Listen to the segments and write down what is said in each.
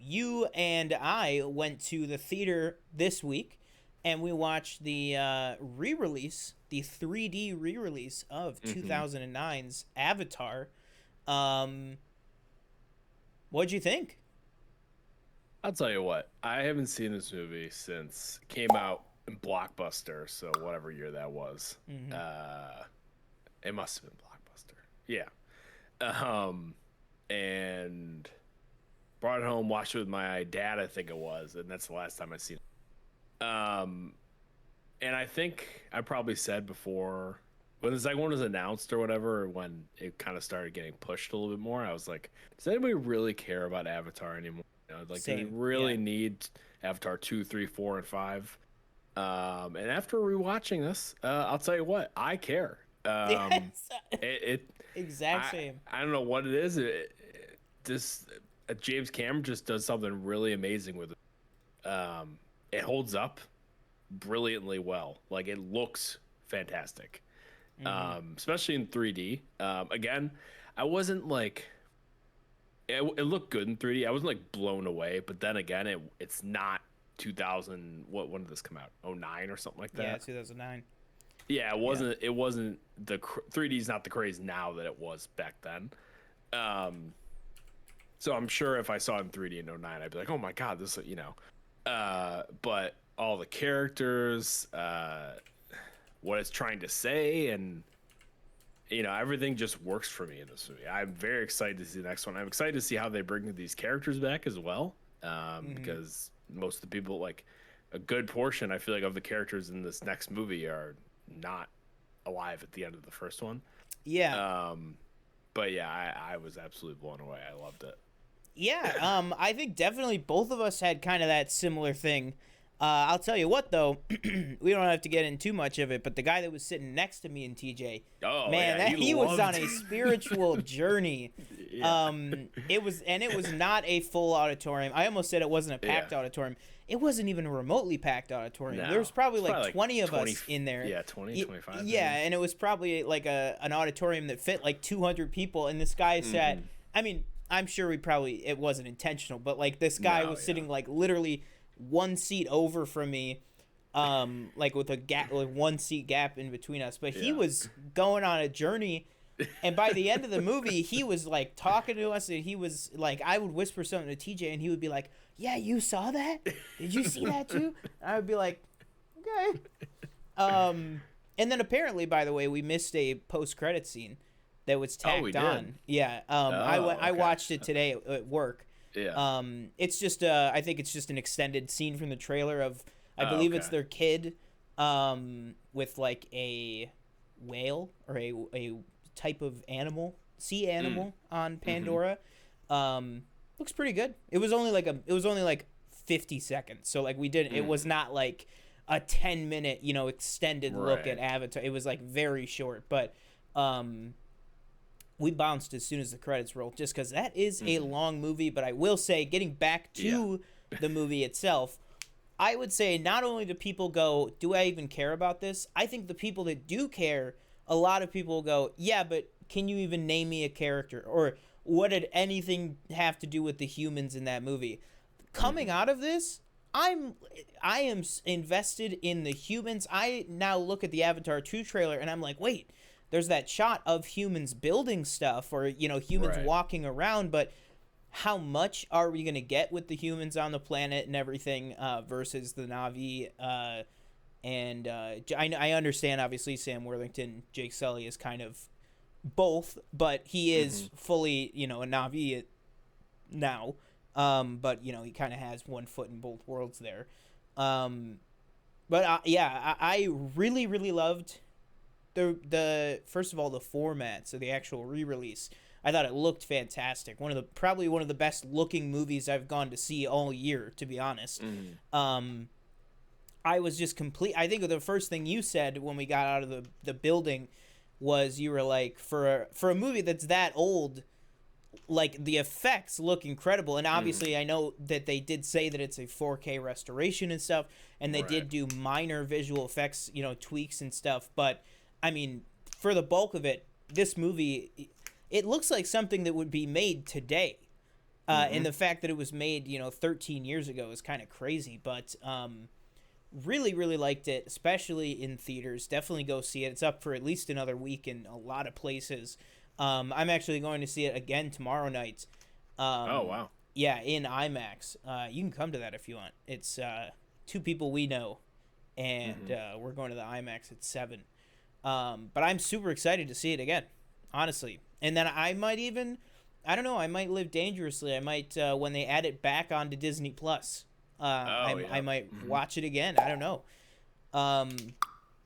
you and I went to the theater this week, and we watched the re-release, the 3D re-release of Hmm. 2009's Avatar. Um, what'd you think? I'll tell you what, I haven't seen this movie since it came out in Blockbuster, so whatever year that was. Mm-hmm. Uh, it must have been Blockbuster. Yeah. Um, and brought it home, watched it with my dad, I think it was, and that's the last time I seen it. And I think I probably said before when the second one was announced or whatever, or when it kind of started getting pushed a little bit more, I was like, does anybody really care about Avatar anymore? Like, do we Same. really Yeah. need Avatar 2, 3, 4, and 5? And after rewatching this, I'll tell you what, I care. Yes. It, it Exact I same. I don't know what it is. This James Cameron just does something really amazing with it. It holds up brilliantly well. Like it looks fantastic, Mm-hmm. especially in 3D. Again, I wasn't like it looked good in 3D. I wasn't like blown away, but then again, it's not 2000. When did this come out? Oh nine or something like Yeah, that. 2009. Yeah, it Yeah. wasn't. It wasn't the 3D is not the craze now that it was back then. Um, so I'm sure if I saw it in 3D in '09, I'd be like, oh my god, this but all the characters, what it's trying to say, and everything just works for me in this movie. I'm very excited to see the next one. I'm excited to see how they bring these characters back as well, Mm-hmm. because most of the people, like a good portion, I feel like of the characters in this next movie are not alive at the end of the first one. Yeah. Um, but yeah, I was absolutely blown away. I loved it. Yeah, I think definitely both of us had kind of that similar thing. I'll tell you what, though, we don't have to get in too much of it, but the guy that was sitting next to me and TJ, Oh man, yeah, that he he was on loved. a spiritual journey. Yeah, It was not a full auditorium. I almost said it wasn't a yeah. packed auditorium. It wasn't even a remotely packed auditorium. There No, was probably it's like probably like 20 of 20. us in there. Yeah, 20, 25 Yeah, maybe. and it was probably like an auditorium that fit like 200 people, and this guy sat. Hmm. I mean, I'm sure it wasn't intentional, but like this guy No, was yeah. sitting like literally one seat over from me, like with a gap, like one seat gap in between us. But he Yeah. was going on a journey, and by the end of the movie, he was like talking to us, and he was like, I would whisper something to TJ, and he would be like, "Yeah, you saw that? Did you see that too?" And I would be like, "Okay." And then apparently, by the way, we missed a post-credit scene that was Oh, we tacked did. on. Yeah, Oh, I okay. watched it today at work. Yeah. It's just I think it's just an extended scene from the trailer of, I Oh, believe it's okay. their kid, with like a whale or a type of animal, sea Mm. animal on Mm-hmm. Pandora. Looks pretty good. It was only like 50 seconds, so like we did it was Mm. not like a 10-minute extended look at Right. Avatar. It was like very short, but um we bounced as soon as the credits rolled just because that is a Mm-hmm. long movie. But I will say, getting back Yeah. to the movie itself, I would say not only do people go, do I even care about this? I think the people that do care, a lot of people go, yeah, but can you even name me a character? Or what did anything have to do with the humans in that movie? Coming Mm-hmm. out of this, I'm I am invested in the humans. I now look at the Avatar 2 trailer and I'm like, wait, there's that shot of humans building stuff or humans Right. walking around, but how much are we going to get with the humans on the planet and everything versus the Navi? I understand, obviously, Sam Worthington, Jake Sully is kind of both, but he Mm-hmm. is fully, a Navi now. But, he kind of has one foot in both worlds there. Um, but yeah, I really, really loved the first of all the format, so the actual re-release. I thought it looked fantastic. Probably one of the best looking movies I've gone to see all year, to be honest. Mm-hmm. I was just complete. I think the first thing you said when we got out of the building was you were like, for a movie that's that old, like the effects look incredible. And Mm-hmm. obviously I know that they did say that it's a 4K restoration and stuff, and they Right. did do minor visual effects, tweaks and stuff, but I mean, for the bulk of it, this movie, it looks like something that would be made today. And the fact that it was made, 13 years ago is kind of crazy. But really, really liked it, especially in theaters. Definitely go see it. It's up for at least another week in a lot of places. I'm actually going to see it again tomorrow night. Oh, wow. Yeah, in IMAX. You can come to that if you want. It's two people we know, and we're going to the IMAX at 7. But I'm super excited to see it again, honestly. And then I might even, I don't know, I might live dangerously. I might, when they add it back onto Disney Plus, I might watch it again. I don't know.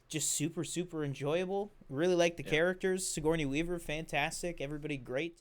Just super, super enjoyable. Really like the characters. Sigourney Weaver, fantastic. Everybody great.